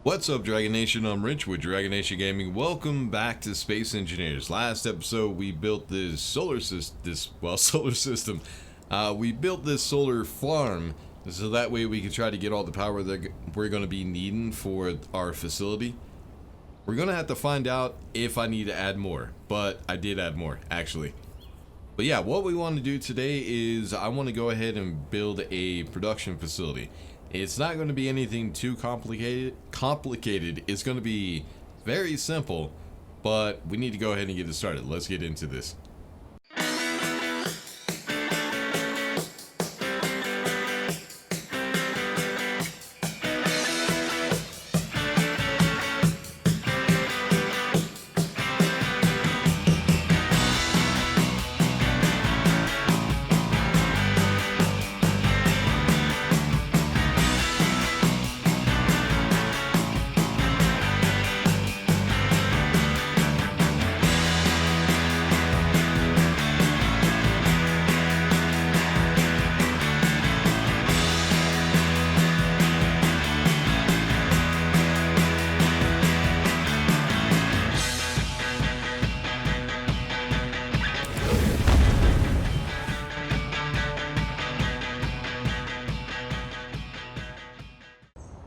What's up, Dragon Nation? I'm Rich with Dragon Nation Gaming. Welcome back to Space Engineers. Last episode, we built this solar system. We built this solar farm so that way we could try to get all the power that we're going to be needing for our facility. We're going to have to find out if I need to add more, but I did add more, actually. But yeah, what we want to do today is I want to go ahead and build a production facility. It's not going to be anything too complicated. It's going to be very simple, but we need to go ahead and get it started. Let's get into this.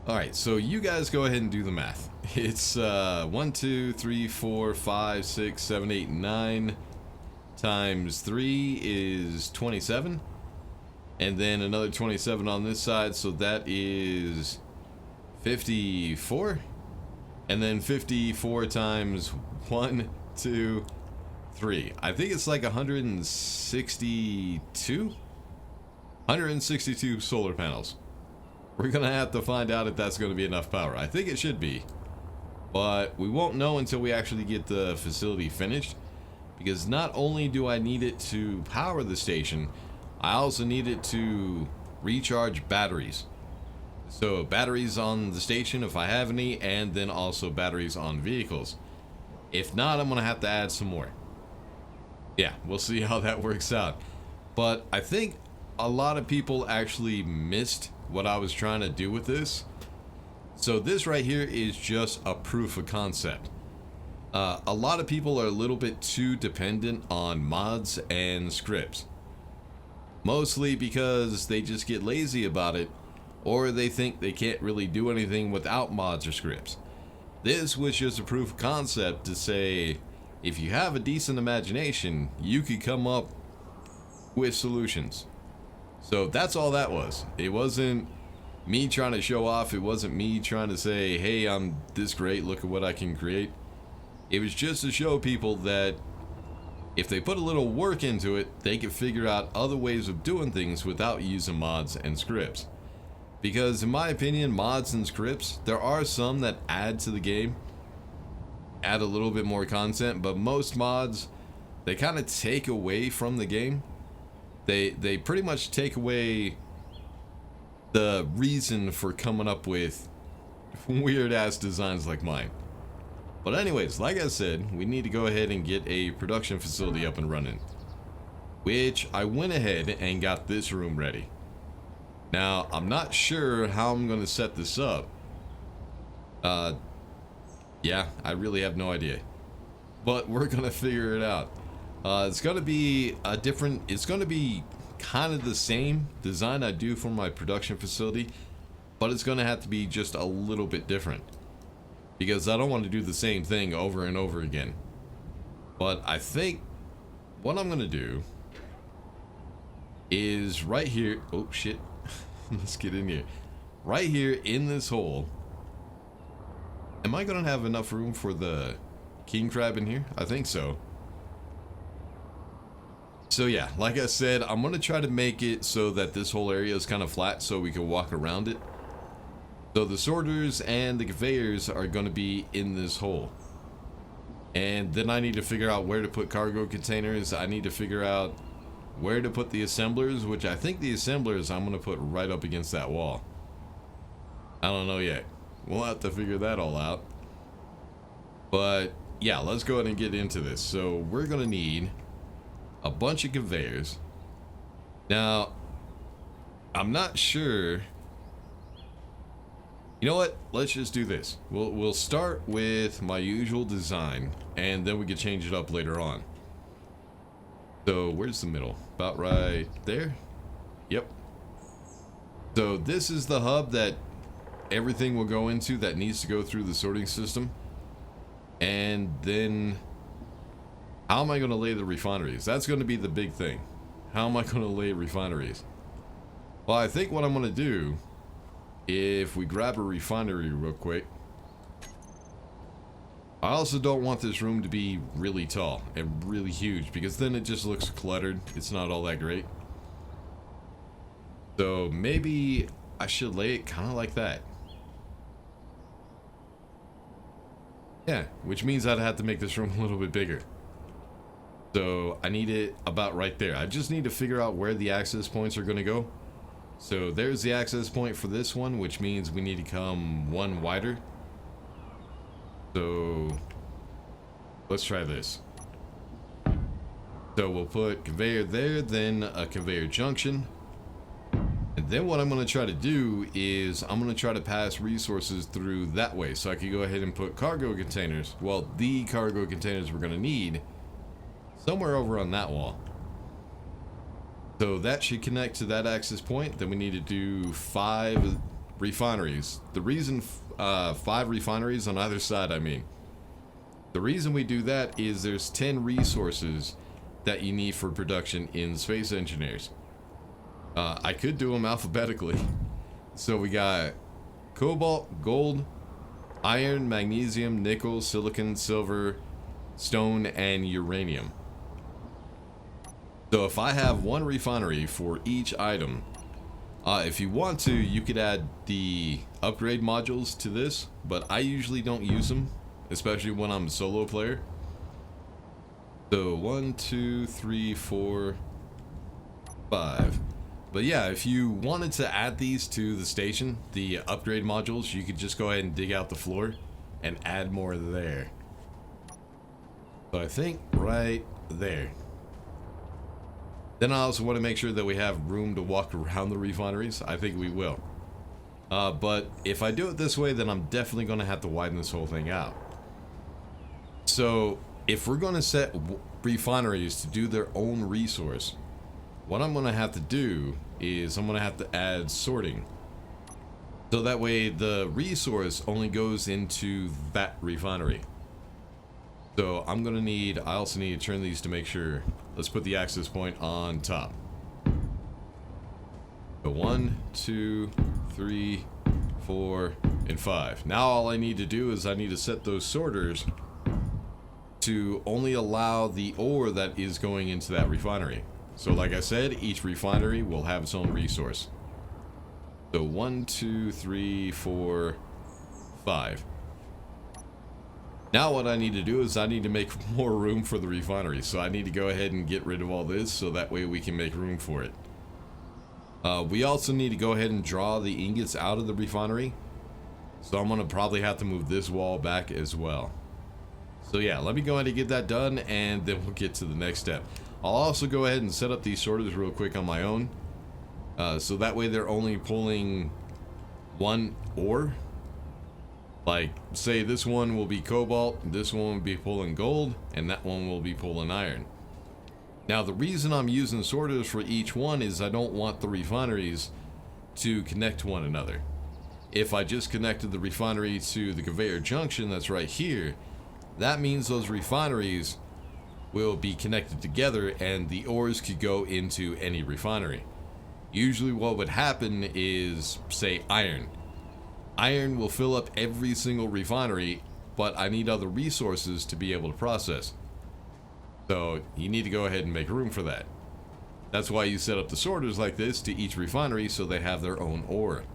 Alright, so you guys go ahead and do the math. It's 1, 2, 3, 4, 5, 6, 7, 8, 9 times 3 is 27. And then another 27 on this side, so that is 54. And then 54 times 1, 2, 3. I think it's like 162? 162 solar panels. We're going to have to find out if that's going to be enough power. I think it should be. But we won't know until we actually get the facility finished. Because not only do I need it to power the station, I also need it to recharge batteries. So batteries on the station if I have any, and then also batteries on vehicles. If not, I'm going to have to add some more. Yeah, we'll see how that works out. But I think a lot of people actually missed what I was trying to do with this. So this right here is just a proof of concept. A lot of people are a little bit too dependent on mods and scripts. Mostly because they just get lazy about it, or they think they can't really do anything without mods or scripts. This was just a proof of concept to say, if you have a decent imagination, you could come up with solutions. So that's all that was. It wasn't me trying to show off. It wasn't me trying to say, hey, I'm this great, look at what I can create. It was just to show people that if they put a little work into it, they could figure out other ways of doing things without using mods and scripts. Because in my opinion, mods and scripts, there are some that add to the game, add a little bit more content, but most mods, they kind of take away from the game. They pretty much take away the reason for coming up with weird ass designs like mine. But anyways, like I said, we need to go ahead and get a production facility up and running, which I went ahead and got this room ready. Now, I'm not sure how I'm going to set this up. Yeah, I really have no idea, but we're going to figure it out. It's going to be it's going to be kind of the same design I do for my production facility, but it's going to have to be just a little bit different. Because I don't want to do the same thing over and over again. But I think what I'm going to do is right here. Oh, shit. Let's get in here. Right here in this hole. Am I going to have enough room for the king crab in here? I think so. So yeah, like I said, I'm going to try to make it so that this whole area is kind of flat so we can walk around it. So the sorters and the conveyors are going to be in this hole. And then I need to figure out where to put cargo containers. I need to figure out where to put the assemblers, which I think the assemblers I'm going to put right up against that wall. I don't know yet. We'll have to figure that all out. But yeah, let's go ahead and get into this. So we're going to need a bunch of conveyors. Now, I'm not sure You know what? Let's just do this. We'll start with my usual design, and then we can change it up later on. So where's the middle? About right there? Yep. So this is the hub that everything will go into that needs to go through the sorting system. And then how am I going to lay the refineries? That's going to be the big thing. How am I going to lay refineries? Well, I think what I'm going to do, if we grab a refinery real quick, I also don't want this room to be really tall and really huge, because then it just looks cluttered. It's not all that great. So maybe I should lay it kind of like that. Yeah, which means I'd have to make this room a little bit bigger. So I need it about right there. I just need to figure out where the access points are going to go. So there's the access point for this one, which means we need to come one wider. So let's try this. So we'll put conveyor there, then a conveyor junction. And then what I'm going to try to do is I'm going to try to pass resources through that way. So I could go ahead and put cargo containers, well, the cargo containers we're going to need, somewhere over on that wall. So that should connect to that access point. Then we need to do 5 refineries. The reason 5 refineries on either side, I mean. The reason we do that is there's 10 resources that you need for production in Space Engineers. I could do them alphabetically. So we got cobalt, gold, iron, magnesium, nickel, silicon, silver, stone, and uranium. So if I have one refinery for each item, if you want to, you could add the upgrade modules to this, but I usually don't use them, especially when I'm a solo player. So 1, 2, 3, 4, 5. But yeah, if you wanted to add these to the station, the upgrade modules, you could just go ahead and dig out the floor and add more there. So I think right there. Then I also want to make sure that we have room to walk around the refineries. I think we will. But if I do it this way, then I'm definitely going to have to widen this whole thing out. So if we're going to set refineries to do their own resource, what I'm going to have to do is I'm going to have to add sorting. So that way the resource only goes into that refinery. So I'm going to need, I also need to turn these to make sure. Let's put the access point on top. So 1, 2, 3, 4, and 5. Now all I need to do is I need to set those sorters to only allow the ore that is going into that refinery. So like I said, each refinery will have its own resource. So 1, 2, 3, 4, 5. Now what I need to do is I need to make more room for the refinery. So I need to go ahead and get rid of all this so that way we can make room for it. We also need to go ahead and draw the ingots out of the refinery. So I'm going to probably have to move this wall back as well. So yeah, let me go ahead and get that done, and then we'll get to the next step. I'll also go ahead and set up these sorters real quick on my own. So that way they're only pulling one ore. Like, say this one will be cobalt, this one will be pulling gold, and that one will be pulling iron. Now the reason I'm using sorters for each one is I don't want the refineries to connect to one another. If I just connected the refinery to the conveyor junction that's right here, that means those refineries will be connected together and the ores could go into any refinery. Usually what would happen is, say, iron. Iron will fill up every single refinery, but I need other resources to be able to process. So you need to go ahead and make room for that. That's why you set up the sorters like this to each refinery so they have their own ore.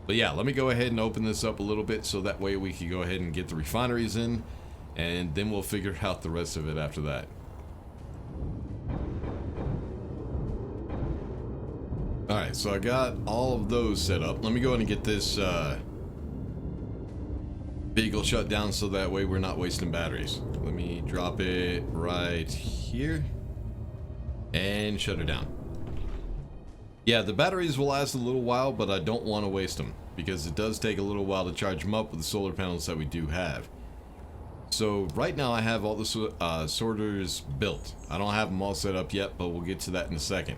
But yeah, let me go ahead and open this up a little bit so that way we can go ahead and get the refineries in, and then we'll figure out the rest of it after that. Alright, so I got all of those set up. Let me go ahead and get this vehicle shut down so that way we're not wasting batteries. Let me drop it right here and shut her down. Yeah, the batteries will last a little while, but I don't want to waste them. because it does take a little while to charge them up with the solar panels that we do have. So right now I have all the sorters built. I don't have them all set up yet, but we'll get to that in a second.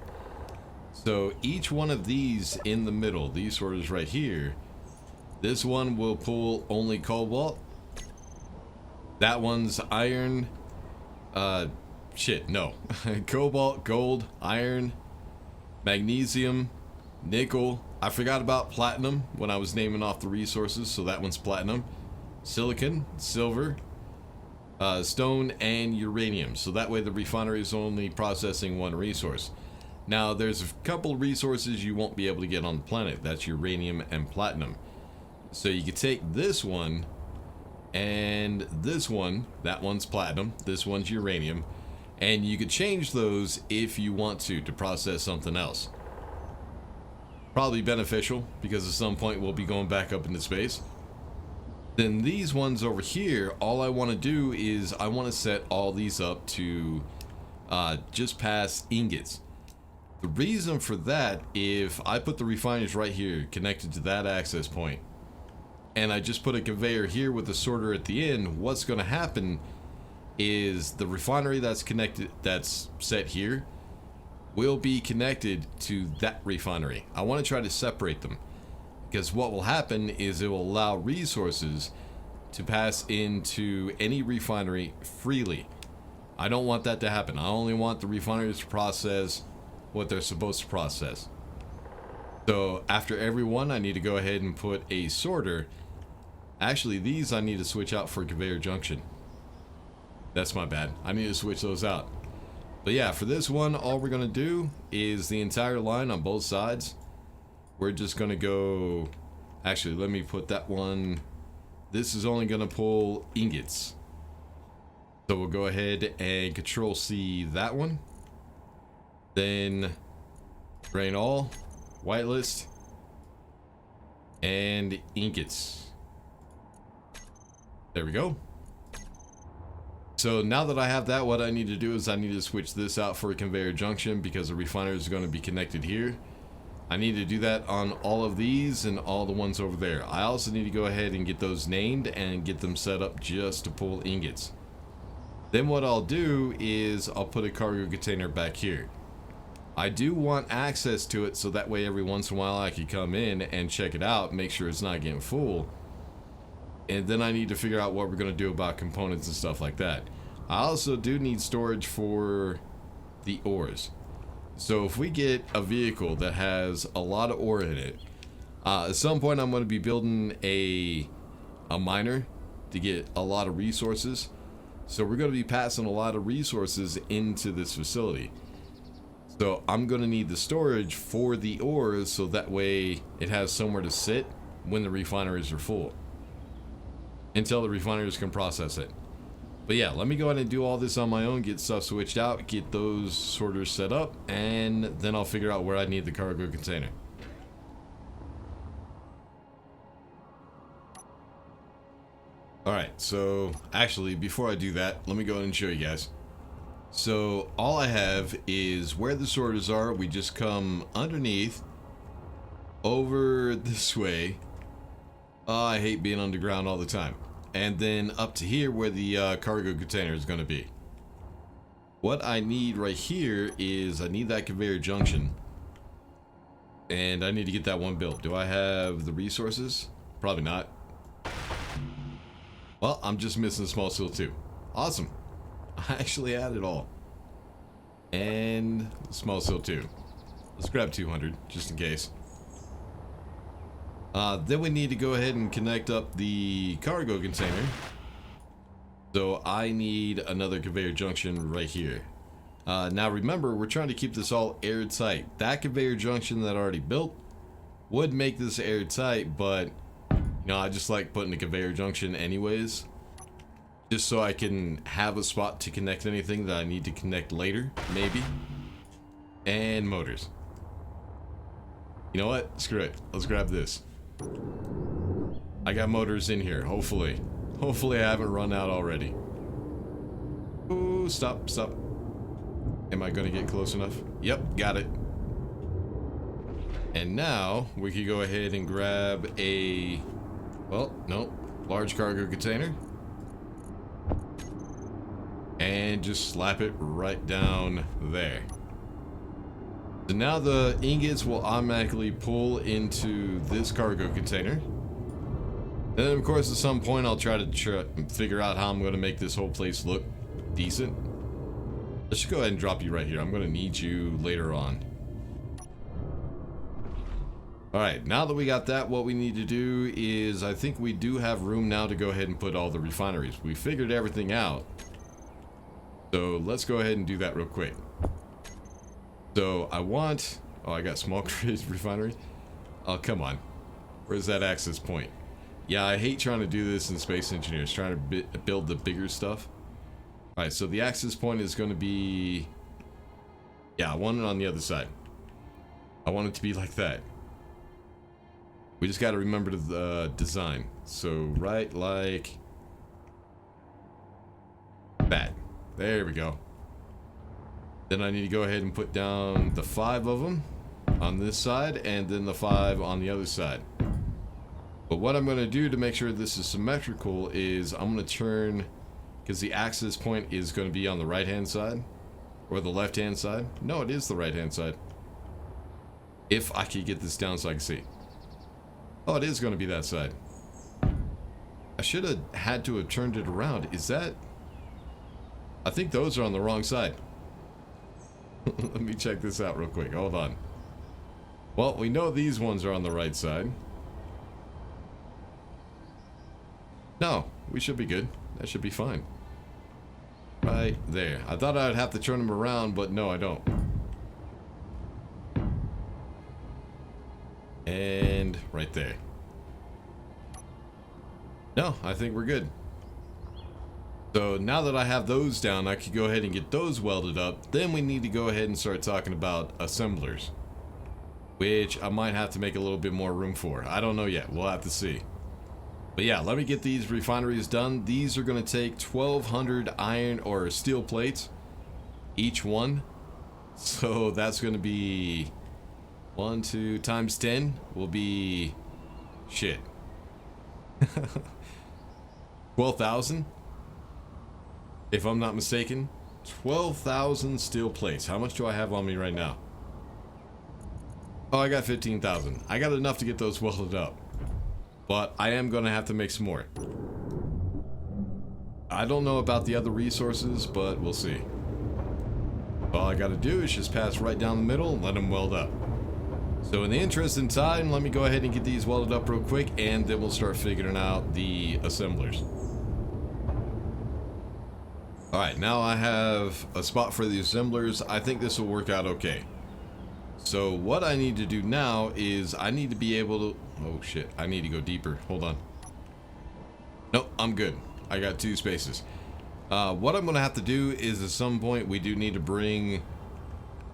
So each one of these in the middle, these sorters right here, this one will pull only cobalt. That one's iron. Cobalt, gold, iron, magnesium, nickel. I forgot about platinum when I was naming off the resources, so that one's platinum. Silicon, silver, stone, and uranium. So that way the refinery is only processing one resource. Now there's a couple of resources you won't be able to get on the planet. That's uranium and platinum. So you could take this one and this one. That one's platinum. This one's uranium. And you could change those if you want to process something else. Probably beneficial because at some point we'll be going back up into space. Then these ones over here, all I want to do is I want to set all these up to just pass ingots. The reason for that, if I put the refineries right here connected to that access point, and I just put a conveyor here with a sorter at the end, what's going to happen is the refinery that's connected, that's set here, will be connected to that refinery. I want to try to separate them, because what will happen is it will allow resources to pass into any refinery freely. I don't want that to happen. I only want the refineries to process what they're supposed to process. So after every one, I need to go ahead and put a sorter. Actually, these I need to switch out for conveyor junction. That's my bad. I need to switch those out. But yeah, for this one, all we're going to do is the entire line on both sides. We're just going to go... Actually, let me put that one... This is only going to pull ingots. So we'll go ahead and Control C that one. Then drain all, whitelist, and ingots. There we go. So now that I have that, what I need to do is I need to switch this out for a conveyor junction because the refinery is going to be connected here. I need to do that on all of these and all the ones over there. I also need to go ahead and get those named and get them set up just to pull ingots. Then what I'll do is I'll put a cargo container back here. I do want access to it so that way every once in a while I can come in and check it out, make sure it's not getting full. And then I need to figure out what we're going to do about components and stuff like that. I also do need storage for the ores. So if we get a vehicle that has a lot of ore in it, at some point I'm going to be building a miner to get a lot of resources. So we're going to be passing a lot of resources into this facility. So I'm going to need the storage for the ores so that way it has somewhere to sit when the refineries are full. Until the refineries can process it. But yeah, let me go ahead and do all this on my own, get stuff switched out, get those sorters set up, and then I'll figure out where I need the cargo container. Alright, so actually before I do that, let me go ahead and show you guys. So all I have is where the sorters are. We just come underneath, over this way. Oh, I hate being underground all the time. And then up to here where the cargo container is going to be. What I need right here is I need that conveyor junction. And I need to get that one built. Do I have the resources? Probably not. Well, I'm just missing small steel 2. Awesome. I actually had it all. And small steel 2. Let's grab 200 just in case. Then we need to go ahead and connect up the cargo container. So I need another conveyor junction right here. Now remember, we're trying to keep this all airtight. That conveyor junction that I already built would make this airtight, but you know, I just like putting a conveyor junction anyways. Just so I can have a spot to connect anything that I need to connect later, maybe. And motors. You know what? Screw it. Let's grab this. I got motors in here, hopefully. Hopefully I haven't run out already. Ooh, stop, stop. Am I gonna get close enough? Yep, got it. And now we could go ahead and grab a, well, no, large cargo container. And just slap it right down there. So now the ingots will automatically pull into this cargo container. Then of course at some point I'll try to figure out how I'm going to make this whole place look decent. Let's just go ahead and drop you right here. I'm going to need you later on. Alright, now that we got that, what we need to do is, I think we do have room now to go ahead and put all the refineries. We figured everything out. So let's go ahead and do that real quick. So I want, oh, I got small grid refinery. Oh, come on. Where's that access point? Yeah, I hate trying to do this in Space Engineers, trying to build the bigger stuff. Alright, so the access point is going to be, yeah, I want it on the other side. I want it to be like that. We just got to remember the design. So right like that. There we go. Then I need to go ahead and put down the 5 of them on this side and then the 5 on the other side. But what I'm going to do to make sure this is symmetrical is I'm going to turn, because the access point is going to be on the right hand side or the left hand side. No, it is the right hand side. If I could get this down so I can see. Oh, it is going to be that side. I should have had to have turned it around. Is that... I think those are on the wrong side. Let me check this out real quick. Hold on. Well, we know these ones are on the right side. No, we should be good. That should be fine. Right there. I thought I'd have to turn them around, but no, I don't. And right there. No, I think we're good. So now that I have those down, I could go ahead and get those welded up. Then we need to go ahead and start talking about assemblers, which I might have to make a little bit more room for. I don't know yet. We'll have to see. But yeah, let me get these refineries done. These are going to take 1,200 iron or steel plates, each one. So that's going to be 1, 2 times 10 will be shit. 12,000, if I'm not mistaken. 12,000 steel plates. How much do I have on me right now? Oh, I got 15,000. I got enough to get those welded up. But I am going to have to make some more. I don't know about the other resources, but we'll see. All I got to do is just pass right down the middle and let them weld up. So in the interest in time, let me go ahead and get these welded up real quick, and then we'll start figuring out the assemblers. Alright, now I have a spot for the assemblers. I think this will work out okay. So what I need to do now is I need to be able to... Oh shit, I need to go deeper. Hold on. Nope, I'm good. I got 2 spaces. What I'm going to have to do is at some point we do need to bring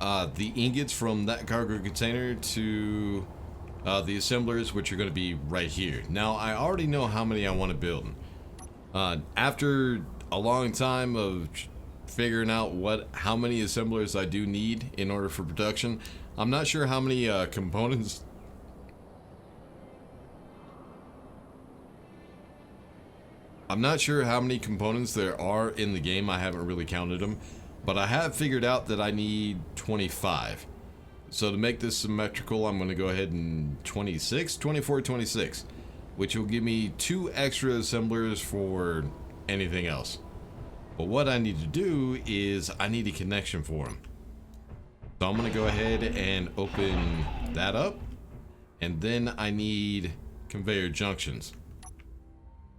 the ingots from that cargo container to the assemblers, which are going to be right here. Now, I already know how many I want to build. After a long time of figuring out how many assemblers I do need in order for production, I'm not sure how many components... I'm not sure how many components there are in the game. I haven't really counted them. But I have figured out that I need 25. So to make this symmetrical, I'm going to go ahead and 24, 26. Which will give me 2 extra assemblers for anything else. But what I need to do is I need a connection for them. So I'm going to go ahead and open that up. And then I need conveyor junctions.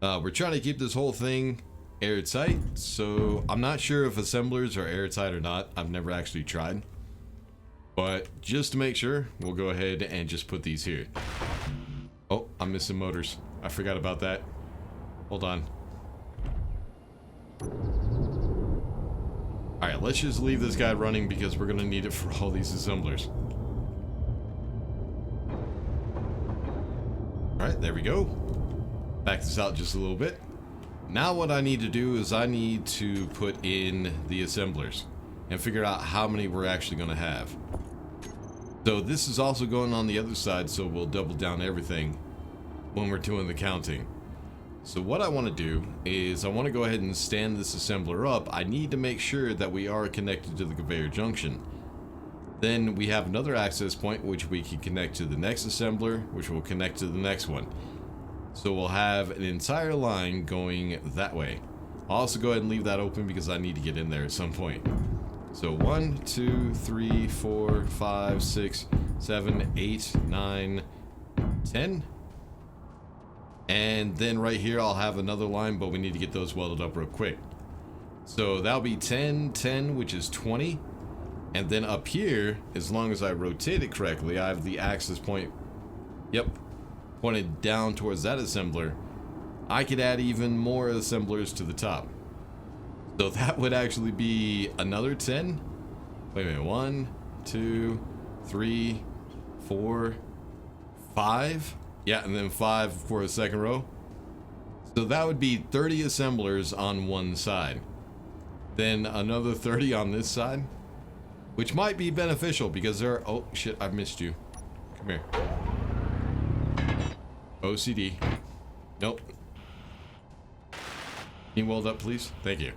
We're trying to keep this whole thing airtight, so I'm not sure if assemblers are airtight or not. I've never actually tried. But just to make sure, we'll go ahead and just put these here. Oh, I'm missing motors. I forgot about that. Hold on. Alright, let's just leave this guy running because we're going to need it for all these assemblers. Alright, there we go. Back this out just a little bit. Now what I need to do is I need to put in the assemblers and figure out how many we're actually going to have. So this is also going on the other side, so we'll double down everything when we're doing the counting. So what I want to do is I want to go ahead and stand this assembler up. I need to make sure that we are connected to the conveyor junction. Then we have another access point which we can connect to the next assembler, which will connect to the next one. So we'll have an entire line going that way. I'll also go ahead and leave that open because I need to get in there at some point. So 1, 2, 3, 4, 5, 6, 7, 8, 9, 10. And then right here I'll have another line, but we need to get those welded up real quick. So that'll be 10, 10, which is 20. And then up here, as long as I rotate it correctly, I have the access point, yep, pointed down towards that assembler. I could add even more assemblers to the top. So that would actually be another 10. Wait a minute, 1, 2, 3, 4, 5. Yeah, and then 5 for a second row. So that would be 30 assemblers on one side. Then another 30 on this side. Which might be beneficial because there are... Oh, shit, I missed you. Come here. OCD. Nope. Can you weld up, please? Thank you.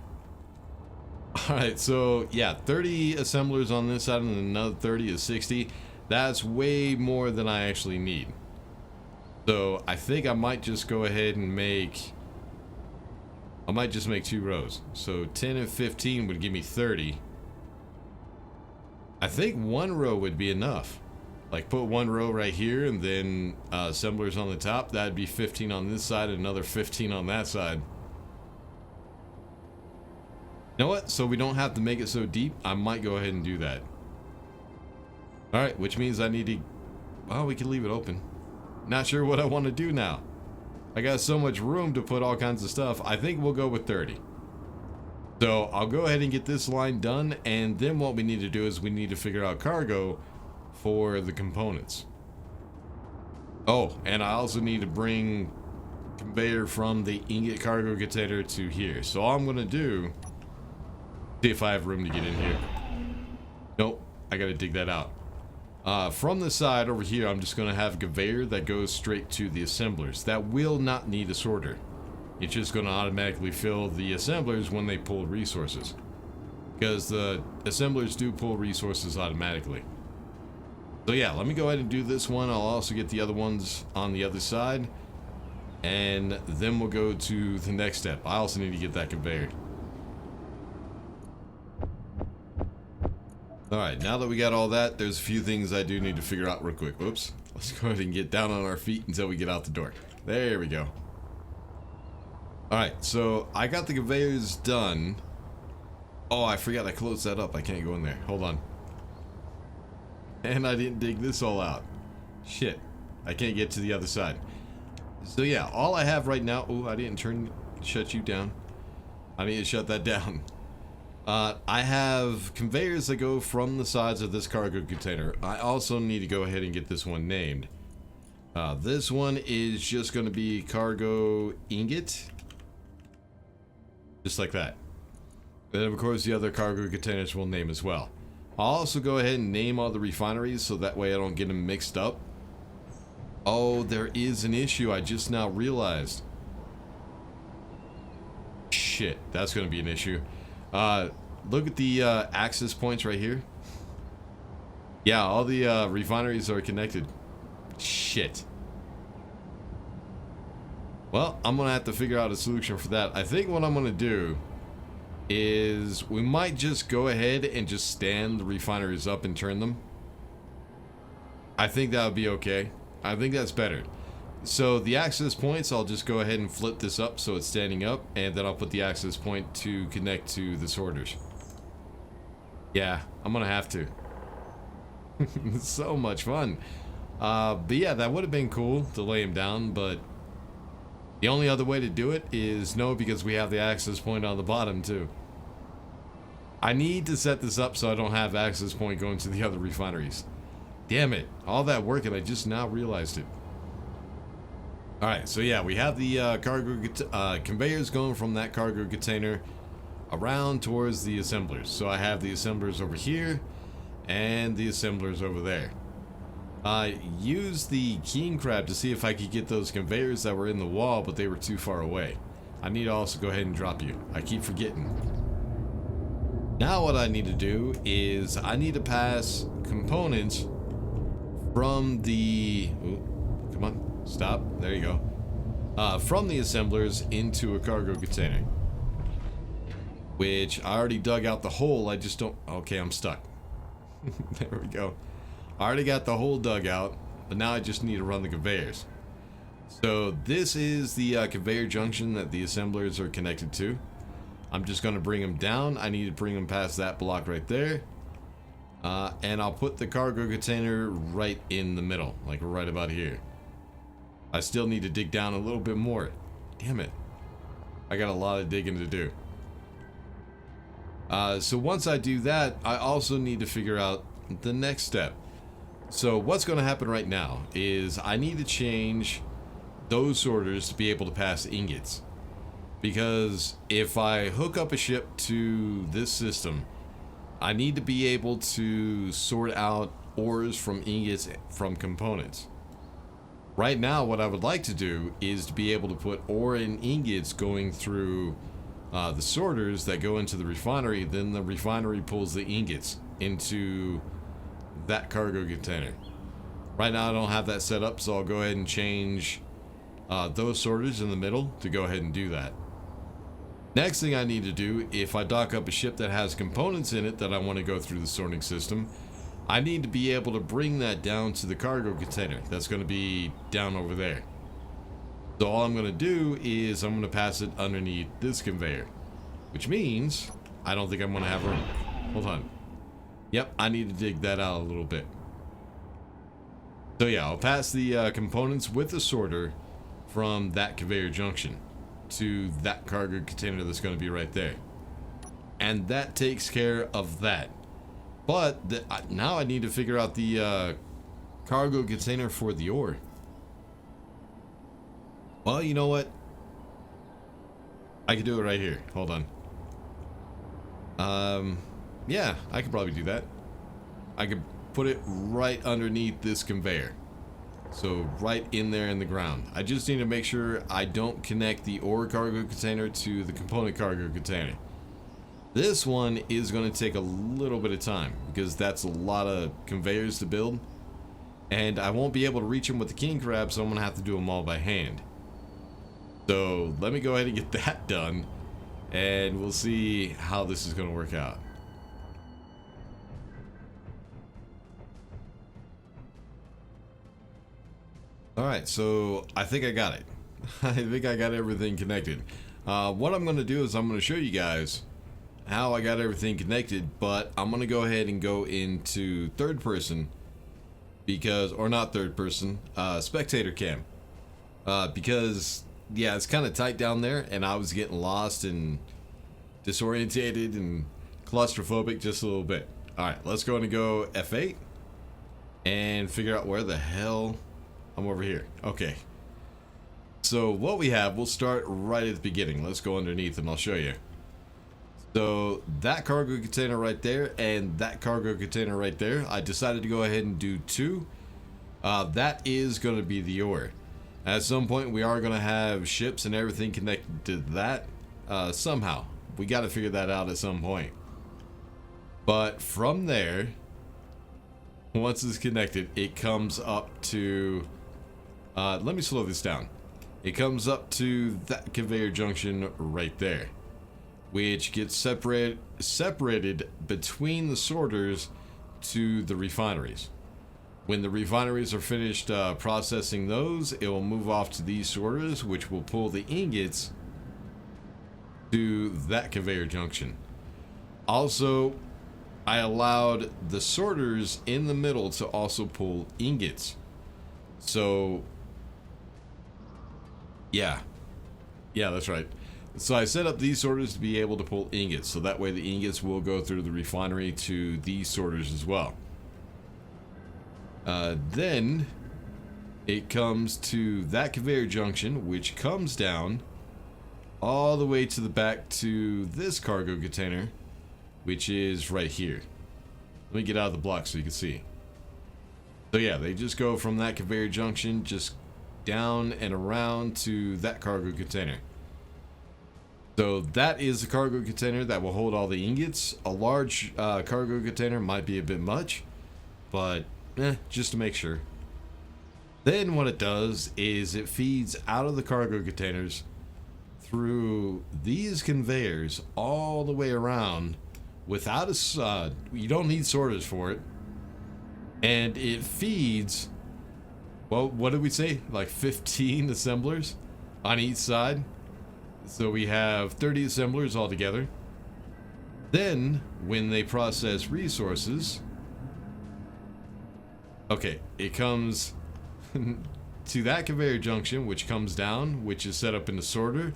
Alright, so, yeah, 30 assemblers on this side and another 30 is 60. That's way more than I actually need. So I think I might just go ahead and make... I might just make 2 rows. So 10 and 15 would give me 30. I think 1 row would be enough. Like put 1 row right here and then assemblers on the top. That'd be 15 on this side and another 15 on that side. You know what? So we don't have to make it so deep. I might go ahead and do that. Alright, which means I need to... Well, we can leave it open. Not sure what I want to do now. I got so much room to put all kinds of stuff. I think we'll go with 30. So I'll go ahead and get this line done, and then what we need to do is we need to figure out cargo for the components. Oh, and I also need to bring conveyor from the ingot cargo container to here. So all I'm going to do... See if I have room to get in here. Nope, I got to dig that out. From the side over here, I'm just going to have a conveyor that goes straight to the assemblers. That will not need a sorter. It's just going to automatically fill the assemblers when they pull resources. Because the assemblers do pull resources automatically. So yeah, let me go ahead and do this one. I'll also get the other ones on the other side. And then we'll go to the next step. I also need to get that conveyor. Alright, now that we got all that, there's a few things I do need to figure out real quick. Oops. Let's go ahead and get down on our feet until we get out the door. There we go. Alright, so I got the conveyors done. Oh, I forgot I closed that up. I can't go in there. Hold on. And I didn't dig this all out. Shit. I can't get to the other side. So yeah, all I have right now... Oh, I didn't shut you down. I need to shut that down. I have conveyors that go from the sides of this cargo container. I also need to go ahead and get this one named. This one is just going to be cargo ingot. Just like that. Then of course the other cargo containers will name as well. I'll also go ahead and name all the refineries so that way I don't get them mixed up. Oh, there is an issue I just now realized. Shit, that's going to be an issue. Look at the access points right here. Yeah, all the refineries are connected. Shit. Well, I'm gonna have to figure out a solution for that. I think what I'm gonna do is we might just go ahead and just stand the refineries up and turn them. I think that would be okay. I think that's better. So the access points, I'll just go ahead and flip this up so it's standing up, and then I'll put the access point to connect to the sorters. Yeah, I'm gonna have to. It's so much fun. But yeah, that would have been cool to lay him down, but the only other way to do it is no, because we have the access point on the bottom too. I need to set this up so I don't have access point going to the other refineries. Damn it, all that work and I just now realized it. Alright, so yeah, we have the cargo conveyors going from that cargo container around towards the assemblers. So I have the assemblers over here and the assemblers over there. I used the king crab to see if I could get those conveyors that were in the wall, but they were too far away. I need to also go ahead and drop you. I keep forgetting. Now what I need to do is I need to pass components from the... Ooh, come on, stop. There you go. From the assemblers into a cargo container. Which I already dug out the hole. I just don't... Okay, I'm stuck. There we go. I already got the hole dug out, but now I just need to run the conveyors. So this is the conveyor junction that the assemblers are connected to. I'm just going to bring them down. I need to bring them past that block right there. And I'll put the cargo container right in the middle, like right about here. I still need to dig down a little bit more. Damn it. I got a lot of digging to do. So once I do that, I also need to figure out the next step. So what's going to happen right now is I need to change those sorters to be able to pass ingots. Because if I hook up a ship to this system, I need to be able to sort out ores from ingots from components. Right now, what I would like to do is to be able to put ore and ingots going through the sorters that go into the refinery. Then the refinery pulls the ingots into that cargo container. Right now I don't have that set up, so I'll go ahead and change those sorters in the middle to go ahead and do that. Next thing I need to do, if I dock up a ship that has components in it that I want to go through the sorting system, I need to be able to bring that down to the cargo container. That's going to be down over there. So all I'm going to do is I'm going to pass it underneath this conveyor, which means I don't think I'm going to have room. Hold on. Yep, I need to dig that out a little bit. So yeah, I'll pass the components with the sorter from that conveyor junction to that cargo container that's going to be right there. And that takes care of that. But now I need to figure out the cargo container for the ore. Well, you know what? I can do it right here. Hold on. Yeah, I could probably do that. I could put it right underneath this conveyor. So right in there in the ground. I just need to make sure I don't connect the ore cargo container to the component cargo container. This one is going to take a little bit of time because that's a lot of conveyors to build. And I won't be able to reach them with the king crab, so I'm going to have to do them all by hand. So let me go ahead and get that done, and we'll see how this is going to work out. Alright, so I think I got it. I think I got everything connected. What I'm going to do is I'm going to show you guys how I got everything connected, but I'm going to go ahead and go into third person, because, or not third person, spectator cam. Because, yeah, it's kind of tight down there, and I was getting lost and disorientated and claustrophobic just a little bit. Alright, let's go and go F8 and figure out where the hell... I'm over here. Okay. So what we have, we'll start right at the beginning. Let's go underneath and I'll show you. So that cargo container right there and that cargo container right there, I decided to go ahead and do two. That is going to be the ore. At some point we are going to have ships and everything connected to that somehow. We got to figure that out at some point. But from there, once it's connected, it comes up to... let me slow this down. It comes up to that conveyor junction right there, which gets separated between the sorters to the refineries. When the refineries are finished processing those, it will move off to these sorters, which will pull the ingots to that conveyor junction. Also, I allowed the sorters in the middle to also pull ingots. So, yeah, that's right. So I set up these sorters to be able to pull ingots, so that way the ingots will go through the refinery to these sorters as well. Then it comes to that conveyor junction, which comes down all the way to the back to this cargo container, which is right here. Let me get out of the block so you can see. So yeah, they just go from that conveyor junction just down and around to that cargo container. So that is the cargo container that will hold all the ingots. A large cargo container might be a bit much, but just to make sure. Then what it does is it feeds out of the cargo containers through these conveyors all the way around without a you don't need sorters for it, and it feeds, well, what did we say, like 15 assemblers on each side. So we have 30 assemblers altogether. Then when they process resources, okay, it comes to that conveyor junction, which comes down, which is set up in the sorter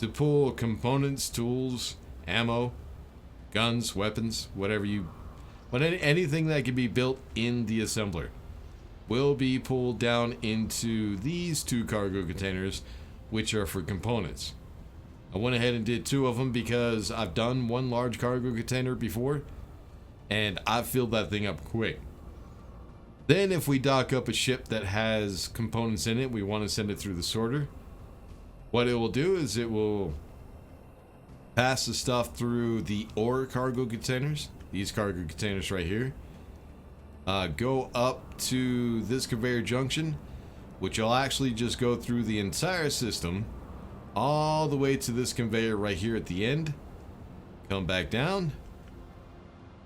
to pull components, tools, ammo, guns, weapons, anything that can be built in the assembler will be pulled down into these two cargo containers, which are for components. I went ahead and did 2 of them because I've done one large cargo container before and I filled that thing up quick. Then if we dock up a ship that has components in it, we want to send it through the sorter. What it will do is it will pass the stuff through the ore cargo containers, these cargo containers right here, go up to this conveyor junction, which will actually just go through the entire system all the way to this conveyor right here at the end, come back down,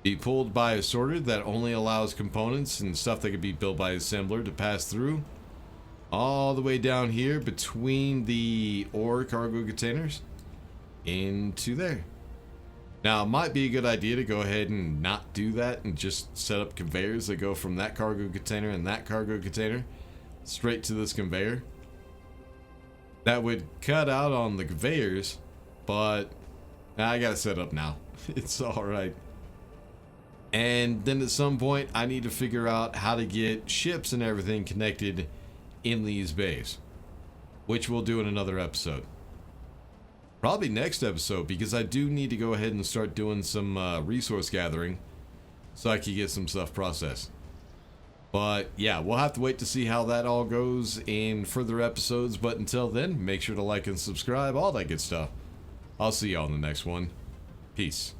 be pulled by a sorter that only allows components and stuff that could be built by assembler to pass through all the way down here between the ore cargo containers into there. Now, it might be a good idea to go ahead and not do that and just set up conveyors that go from that cargo container and that cargo container straight to this conveyor. That would cut out on the conveyors, but I gotta set up now. It's alright. And then at some point, I need to figure out how to get ships and everything connected in these bays, which we'll do in another episode. Probably next episode, because I do need to go ahead and start doing some resource gathering so I can get some stuff processed. But yeah, we'll have to wait to see how that all goes in further episodes. But until then, make sure to like and subscribe, all that good stuff. I'll see y'all in the next one. Peace.